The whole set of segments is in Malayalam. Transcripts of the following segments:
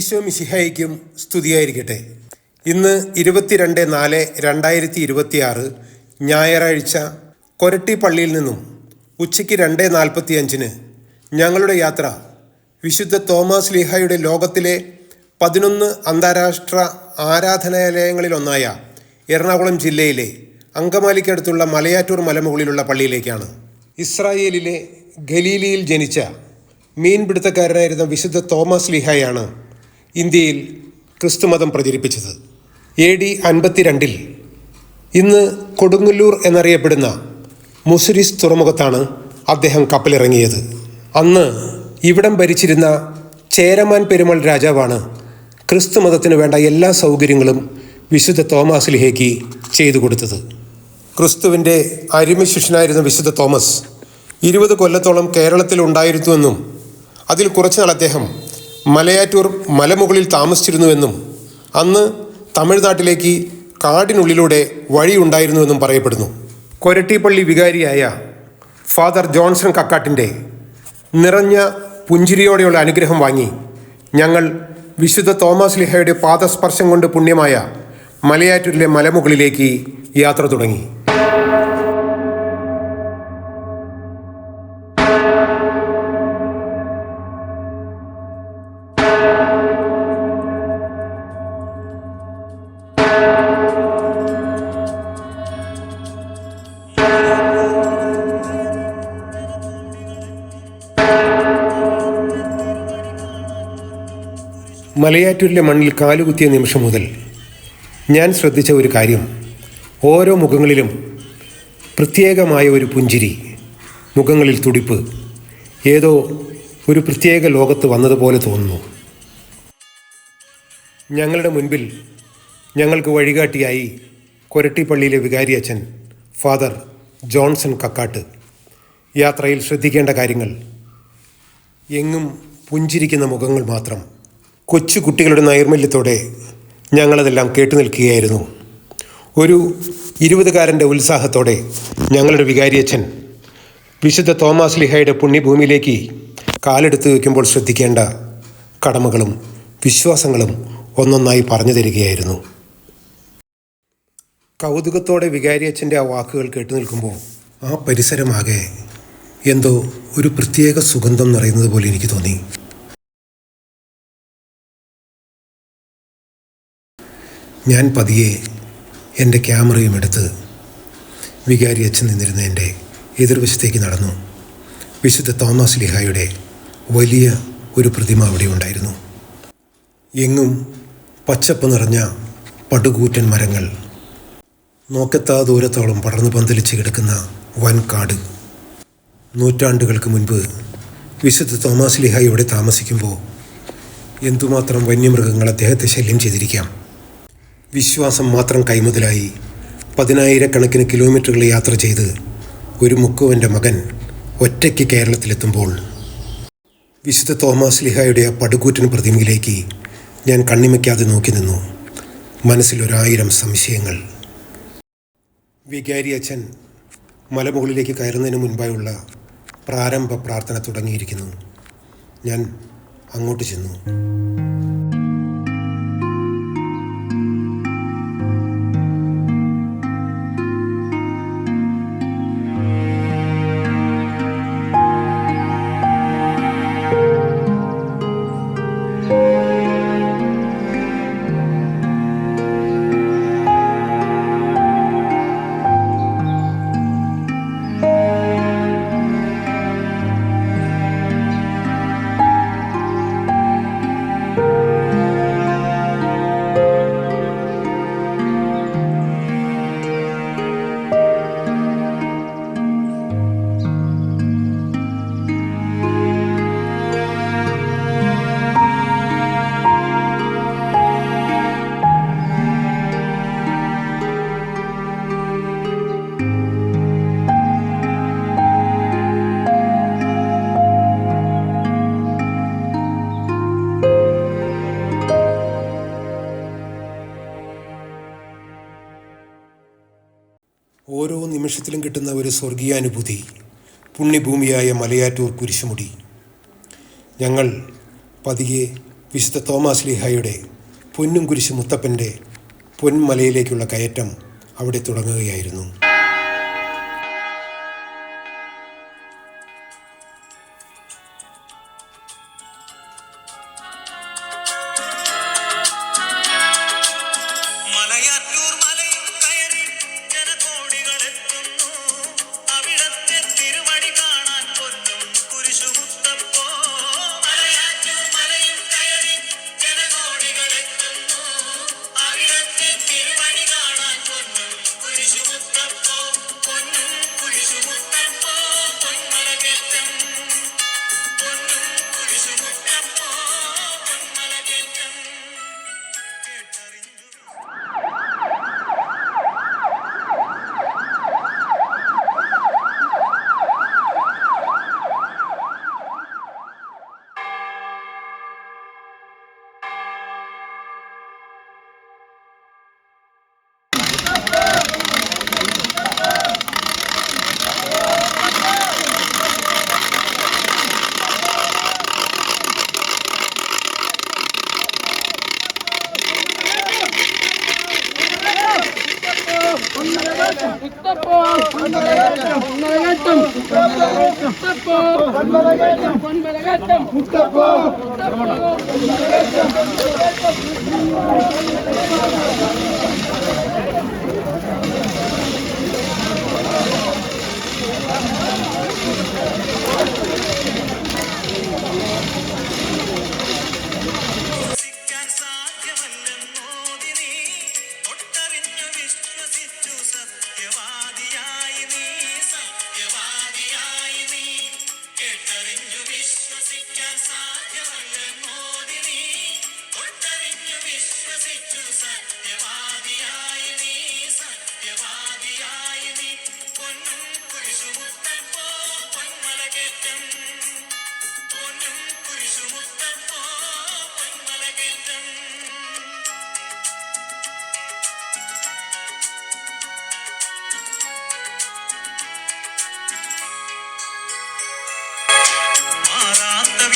ഈശോ മിശിഹായ്ക്കും സ്തുതിയായിരിക്കട്ടെ. ഇന്ന് 22/4/2026 ഞായറാഴ്ച കൊരട്ടി പള്ളിയിൽ നിന്നും ഉച്ചയ്ക്ക് 2:45 ഞങ്ങളുടെ യാത്ര വിശുദ്ധ തോമാസ് ശ്ലീഹായുടെ ലോകത്തിലെ 11 അന്താരാഷ്ട്ര ആരാധനാലയങ്ങളിലൊന്നായ എറണാകുളം ജില്ലയിലെ അങ്കമാലിക്കടുത്തുള്ള മലയാറ്റൂർ മലമുകളിലുള്ള പള്ളിയിലേക്കാണ്. ഇസ്രായേലിലെ ഗലീലിയിൽ ജനിച്ച മീൻപിടുത്തക്കാരനായിരുന്ന വിശുദ്ധ തോമാസ് ശ്ലീഹായാണ് ഇന്ത്യയിൽ ക്രിസ്തുമതം പ്രചരിപ്പിച്ചത്. AD 52 ഇന്ന് കൊടുങ്ങല്ലൂർ എന്നറിയപ്പെടുന്ന മുസിരിസ് തുറമുഖത്താണ് അദ്ദേഹം കപ്പലിറങ്ങിയത്. അന്ന് ഇവിടം ഭരിച്ചിരുന്ന ചേരമാൻ പെരുമാൾ രാജാവാണ് ക്രിസ്തുമതത്തിന് വേണ്ട എല്ലാ സൗകര്യങ്ങളും വിശുദ്ധ തോമാസ് ശ്ലീഹയ്ക്ക് ചെയ്തു കൊടുത്തത്. ക്രിസ്തുവിൻ്റെ അരുമശിഷ്യനായിരുന്ന വിശുദ്ധ തോമസ് 20 കൊല്ലത്തോളം കേരളത്തിൽ ഉണ്ടായിരുന്നുവെന്നും അതിൽ കുറച്ചുനാൾ അദ്ദേഹം മലയാറ്റൂർ മലമുകളിൽ താമസിച്ചിരുന്നുവെന്നും അന്ന് തമിഴ്നാട്ടിലേക്ക് കാടിനുള്ളിലൂടെ വഴിയുണ്ടായിരുന്നുവെന്നും പറയപ്പെടുന്നു. കൊരട്ടിപ്പള്ളി വികാരിയായ ഫാദർ ജോൺസൺ കക്കാട്ടിൻ്റെ നിറഞ്ഞ പുഞ്ചിരിയോടെയുള്ള അനുഗ്രഹം വാങ്ങി ഞങ്ങൾ വിശുദ്ധ തോമാസ് ശ്ലീഹയുടെ പാദസ്പർശം കൊണ്ട് പുണ്യമായ മലയാറ്റൂരിലെ മലമുകളിലേക്ക് യാത്ര തുടങ്ങി. മലയാറ്റൂരിലെ മണ്ണിൽ കാലുകുത്തിയ നിമിഷം മുതൽ ഞാൻ ശ്രദ്ധിച്ച ഒരു കാര്യം, ഓരോ മുഖങ്ങളിലും പ്രത്യേകമായ ഒരു പുഞ്ചിരി, മുഖങ്ങളിൽ തുടിപ്പ്, ഏതോ ഒരു പ്രത്യേക ലോകത്ത് വന്നതുപോലെ തോന്നുന്നു. ഞങ്ങളുടെ മുൻപിൽ ഞങ്ങൾക്ക് വഴികാട്ടിയായി കൊരട്ടിപ്പള്ളിയിലെ വികാരി അച്ഛൻ ഫാദർ ജോൺസൺ കക്കാട്ട്. യാത്രയിൽ ശ്രദ്ധിക്കേണ്ട കാര്യങ്ങൾ: എങ്ങും പുഞ്ചിരിക്കുന്ന മുഖങ്ങൾ മാത്രം. കൊച്ചു കുട്ടികളുടെ നൈർമല്യത്തോടെ ഞങ്ങളതെല്ലാം കേട്ടു നിൽക്കുകയായിരുന്നു. ഒരു 20കാരൻ്റെ ഉത്സാഹത്തോടെ ഞങ്ങളുടെ വികാരിയച്ഛൻ വിശുദ്ധ തോമാസ് ശ്ലീഹായുടെ പുണ്യഭൂമിയിലേക്ക് കാലെടുത്ത് വയ്ക്കുമ്പോൾ ശ്രദ്ധിക്കേണ്ട കടമകളും വിശ്വാസങ്ങളും ഒന്നൊന്നായി പറഞ്ഞു തരികയായിരുന്നു. കൗതുകത്തോടെ വികാരിയച്ഛൻ്റെ ആ വാക്കുകൾ കേട്ടു നിൽക്കുമ്പോൾ ആ പരിസരമാകെ എന്തോ ഒരു പ്രത്യേക സുഗന്ധം നിറയുന്നത് പോലെ എനിക്ക് തോന്നി. ഞാൻ പതിയെ എൻ്റെ ക്യാമറയും എടുത്ത് വികാരി അച്ഛൻ നിന്നിരുന്ന എൻ്റെ എതിർവശത്തേക്ക് നടന്നു. വിശുദ്ധ തോമാസ് ശ്ലീഹായുടെ വലിയ ഒരു പ്രതിമ അവിടെ ഉണ്ടായിരുന്നു. എങ്ങും പച്ചപ്പ് നിറഞ്ഞ പടുകൂറ്റൻ മരങ്ങൾ, നോക്കെത്താ ദൂരത്തോളം പടർന്നു പന്തലിച്ച് കിടക്കുന്ന വൻകാട്. നൂറ്റാണ്ടുകൾക്ക് മുൻപ് വിശുദ്ധ തോമാസ് ശ്ലീഹ ഇവിടെ താമസിക്കുമ്പോൾ എന്തുമാത്രം വന്യമൃഗങ്ങൾ അദ്ദേഹത്തെ ശല്യം ചെയ്തിരിക്കാം. വിശ്വാസം മാത്രം കൈമുതലായി 10,000 കിലോമീറ്ററുകൾ യാത്ര ചെയ്ത് ഒരു മുക്കുവൻ്റെ മകൻ ഒറ്റയ്ക്ക് കേരളത്തിലെത്തുമ്പോൾ വിശുദ്ധ തോമാസ് ശ്ലീഹായുടെ ആ പടുകൂറ്റൻ പ്രതിമയിലേക്ക് ഞാൻ കണ്ണിമയ്ക്കാതെ നോക്കി നിന്നു. മനസ്സിൽ 1000 സംശയങ്ങൾ. വികാരി അച്ഛൻ മലമുകളിലേക്ക് കയറുന്നതിന് മുൻപായുള്ള പ്രാരംഭ പ്രാർത്ഥന തുടങ്ങിയിരിക്കുന്നു. ഞാൻ അങ്ങോട്ട് ചെന്നു. ഓരോ നിമിഷത്തിലും കിട്ടുന്ന ഒരു സ്വർഗീയാനുഭൂതി, പുണ്യഭൂമിയായ മലയാറ്റൂർ കുരിശുമുടി. ഞങ്ങൾ പതിയെ വിശുദ്ധ തോമാസ് ലീഹായുടെ പൊന്നും കുരിശ് മുത്തപ്പൻ്റെ പൊന്മലയിലേക്കുള്ള കയറ്റം അവിടെ തുടങ്ങുകയായിരുന്നു.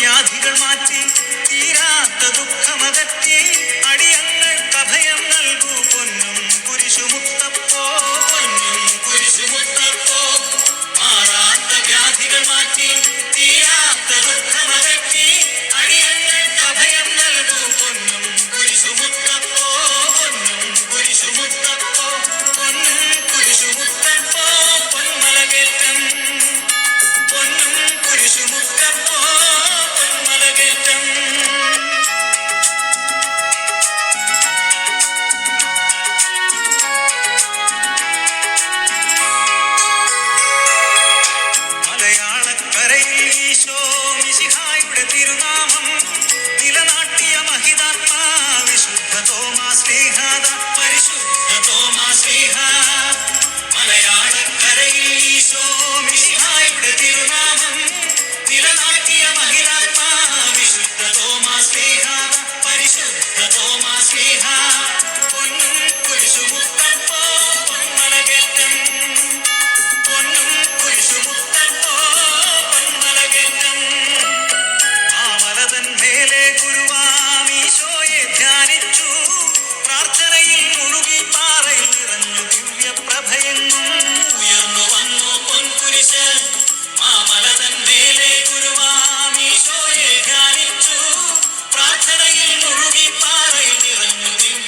വ്യാധികൾ മാറ്റി തീരാത്ത ദുഃഖമകറ്റി അടിയങ്ങൾക്ക് അഭയം നൽകൂ പൊന്നും കുരിശുമുത്തപ്പോ, പൊന്നും കുരിശുമുത്തപ്പോ. മാറാത്ത വ്യാധികൾ മാറ്റി തീരാത്ത ദുഃഖമകറ്റി അടിയങ്ങൾക്ക് അഭയം നൽകൂ പൊന്നും കുരിശുമുത്തപ്പോ, പൊന്നും കുരിശുമുത്തപ്പോ. പൊന്നും കുരിശുമുത്തപ്പോ പൊന്മലകേറ്റം, പൊന്നും കുരിശുമുത്തപ്പോ പൊന്മലകേറ്റം. മലയാളക്കരയിൽ ഈശോ മിശിഹായുടെ തിരുനാമം നിലനാട്ടിയ മഹിതാത്മാ വിശുദ്ധ തോമാസ് ലീഹാദ, പരിശുദ്ധ തോമാസ് ലീഹാ. മലയാളക്കരയിൽ ഈശോ മിശിഹായുടെ തിരുനാമം നിലനാട്ടിയ മഹിതാത്മാ വിശുദ്ധ തോമാസ് ലീഹാദ, പരിശുദ്ധ തോമാസ് ലീഹാ. പൊന്നും കുരിശുമുത്തപ്പോ പൊന്മലകേറ്റം, പൊന്നും കുരിശുമുത്തപ്പോ പൊന്മലകേറ്റം. മാമലതൻ മേലെ ഗുരുവാമീശോയെ ധ്യാനിച്ചു, പ്രാർത്ഥനയിൽ മുഴുകി പാറയിൽ നിറഞ്ഞു ദിവ്യപ്രഭയെങ്ങും ഉയർന്നു വന്നു പൊൻകുരിശ്. മാമലതൻ മേലെ ഗുരുവാമീശോയെ ധ്യാനിച്ചു, പ്രാർത്ഥനയിൽ മുഴുകി പാറയിൽ നിറഞ്ഞു ദിവ്യ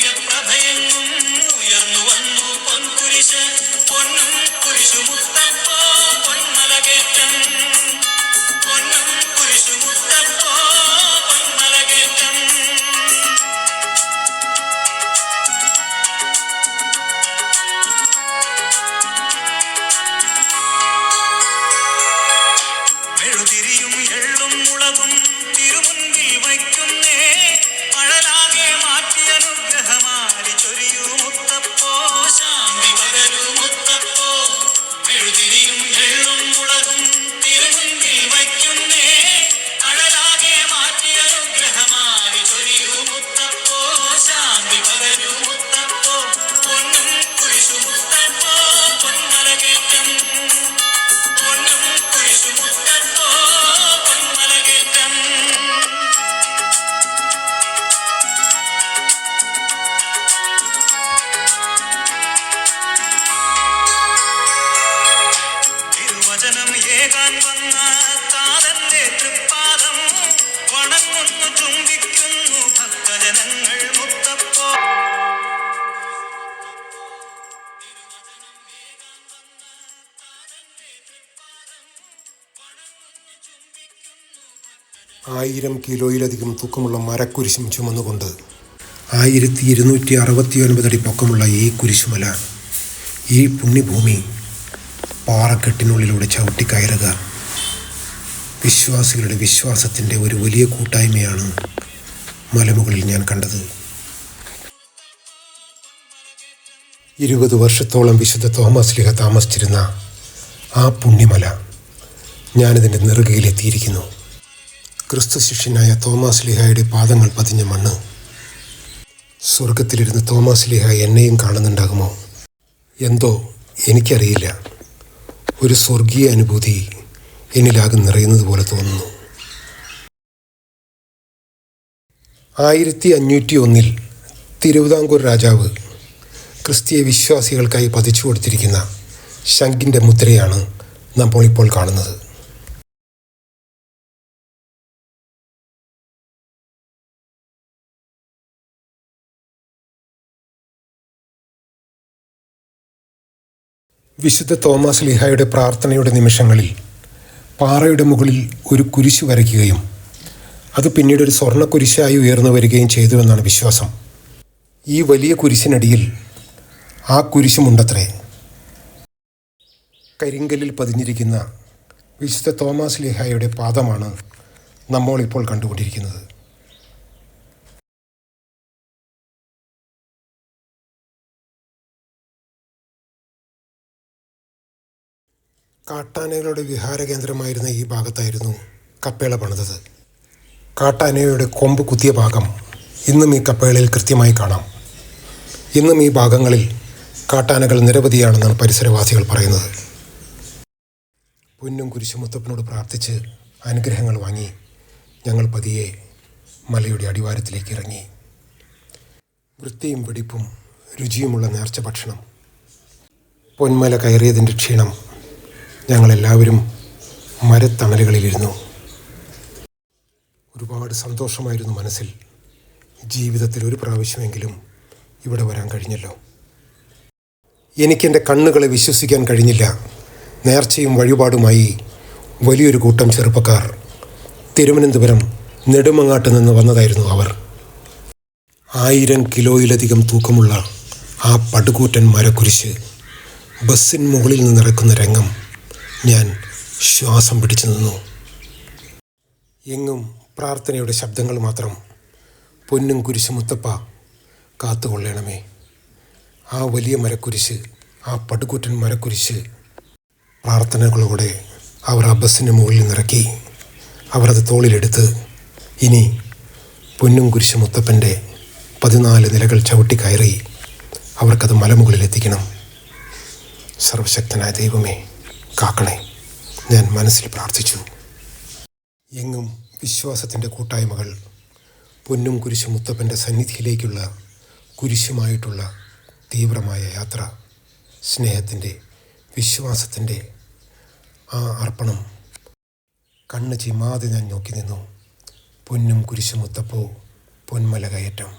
1000 കിലോയിലധികം തൂക്കമുള്ള മരക്കുരിശും ചുമന്നുകൊണ്ട് 1269 അടി പൊക്കമുള്ള ഈ കുരിശുമല, ഈ പുണ്യഭൂമി പാറക്കെട്ടിനുള്ളിലൂടെ ചവിട്ടിക്കയറുക. വിശ്വാസികളുടെ വിശ്വാസത്തിൻ്റെ ഒരു വലിയ കൂട്ടായ്മയാണ് മലമുകളിൽ ഞാൻ കണ്ടത്. 20 വർഷത്തോളം വിശുദ്ധ തോമസ് ലീഹ താമസിച്ചിരുന്ന ആ പുണ്യമല ഞാനിതിൻ്റെ നെറുകയിലെത്തിയിരിക്കുന്നു. ക്രിസ്തു ശിഷ്യനായ തോമസ് ലീഹയുടെ പാദങ്ങൾ പതിഞ്ഞ മണ്ണ്. സ്വർഗത്തിലിരുന്ന് തോമസ് ലീഹ എന്നെയും കാണുന്നുണ്ടാകുമോ എന്തോ എനിക്കറിയില്ല. ഒരു സ്വർഗീയ അനുഭൂതി എന്നിലാകെ നിറയുന്നത് പോലെ തോന്നുന്നു. 1501 തിരുവിതാംകൂർ രാജാവ് ക്രിസ്തീയ വിശ്വാസികൾക്കായി പതിച്ചു കൊടുത്തിരിക്കുന്ന ശംഖിൻ്റെ മുദ്രയാണ് നമ്മൾ ഇപ്പോൾ കാണുന്നത്. വിശുദ്ധ തോമസ് ലീഹായുടെ പ്രാർത്ഥനയുടെ നിമിഷങ്ങളിൽ പാറയുടെ മുകളിൽ ഒരു കുരിശ് വരയ്ക്കുകയും അത് പിന്നീട് ഒരു സ്വർണ്ണക്കുരിശായി ഉയർന്നു വരികയും ചെയ്തുവെന്നാണ് വിശ്വാസം. ഈ വലിയ കുരിശിനടിയിൽ ആ കുരിശുമുണ്ടത്രേ. കരിങ്കല്ലിൽ പതിഞ്ഞിരിക്കുന്ന വിശുദ്ധ തോമസ് ലീഹായുടെ പാദമാണ് നമ്മൾ ഇപ്പോൾ കണ്ടുകൊണ്ടിരിക്കുന്നത്. കാട്ടാനകളുടെ വിഹാരകേന്ദ്രമായിരുന്ന ഈ ഭാഗത്തായിരുന്നു കപ്പേള പണിതത്. കാട്ടാനയുടെ കൊമ്പ് കുത്തിയ ഭാഗം ഇന്നും ഈ കപ്പേളയിൽ കൃത്യമായി കാണാം. ഇന്നും ഈ ഭാഗങ്ങളിൽ കാട്ടാനകൾ നിരവധിയാണെന്നാണ് പരിസരവാസികൾ പറയുന്നത്. പൊന്നും കുരിശുമുത്തപ്പനോട് പ്രാർത്ഥിച്ച് അനുഗ്രഹങ്ങൾ വാങ്ങി ഞങ്ങൾ പതിയെ മലയുടെ അടിവാരത്തിലേക്ക് ഇറങ്ങി. വൃത്തിയും വെടിപ്പും രുചിയുമുള്ള നേർച്ച ഭക്ഷണം. പൊന്മല കയറിയതിൻ്റെ ക്ഷീണം ഞങ്ങളെല്ലാവരും മരത്തണലുകളിലിരുന്നു. ഒരുപാട് സന്തോഷമായിരുന്നു മനസ്സിൽ. ജീവിതത്തിൽ ഒരു പ്രാവശ്യമെങ്കിലും ഇവിടെ വരാൻ കഴിഞ്ഞല്ലോ. എനിക്കെൻ്റെ കണ്ണുകളെ വിശ്വസിക്കാൻ കഴിഞ്ഞില്ല. നേർച്ചയും വഴിപാടുമായി വലിയൊരു കൂട്ടം ചെറുപ്പക്കാർ തിരുവനന്തപുരം നെടുമങ്ങാട്ട് നിന്ന് വന്നതായിരുന്നു അവർ. 1000 കിലോയിലധികം തൂക്കമുള്ള ആ പടുകൂറ്റൻ മരക്കുരിശ് ബസ്സിന് മുകളിൽ നിന്നിറക്കുന്ന രംഗം ഞാൻ ശ്വാസം പിടിച്ചു നിന്നു. എങ്ങും പ്രാർത്ഥനയുടെ ശബ്ദങ്ങൾ മാത്രം. പൊന്നും കുരിശ് മുത്തപ്പ കാത്തുകൊള്ളണമേ. ആ വലിയ മരക്കുരിശ്, ആ പടുകൂറ്റൻ മരക്കുരിശ് പ്രാർത്ഥനകളോടെ അവർ ആ ബസ്സിന് മുകളിൽ നിറക്കി. അവർ അത് തോളിലെടുത്ത് ഇനി പൊന്നും കുരിശ് മുത്തപ്പൻ്റെ 14 നിലകൾ ചവിട്ടിക്കയറി അവർക്കത് മലമുകളിലെത്തിക്കണം. സർവശക്തനായ ദൈവമേ കാക്കണേ, ഞാൻ മനസ്സിൽ പ്രാർത്ഥിച്ചു. എങ്ങും വിശ്വാസത്തിൻ്റെ കൂട്ടായ്മകൾ. പൊന്നും കുരിശ് മുത്തപ്പൻ്റെ സന്നിധിയിലേക്കുള്ള കുരിശുമായിട്ടുള്ള തീവ്രമായ യാത്ര. സ്നേഹത്തിൻ്റെ, വിശ്വാസത്തിൻ്റെ ആ അർപ്പണം. കണ്ണ് ചിമ്മാതെ ഞാൻ നോക്കി നിന്നു. പൊന്നും കുരിശ് മുത്തപ്പോ പൊന്മല കയറ്റം.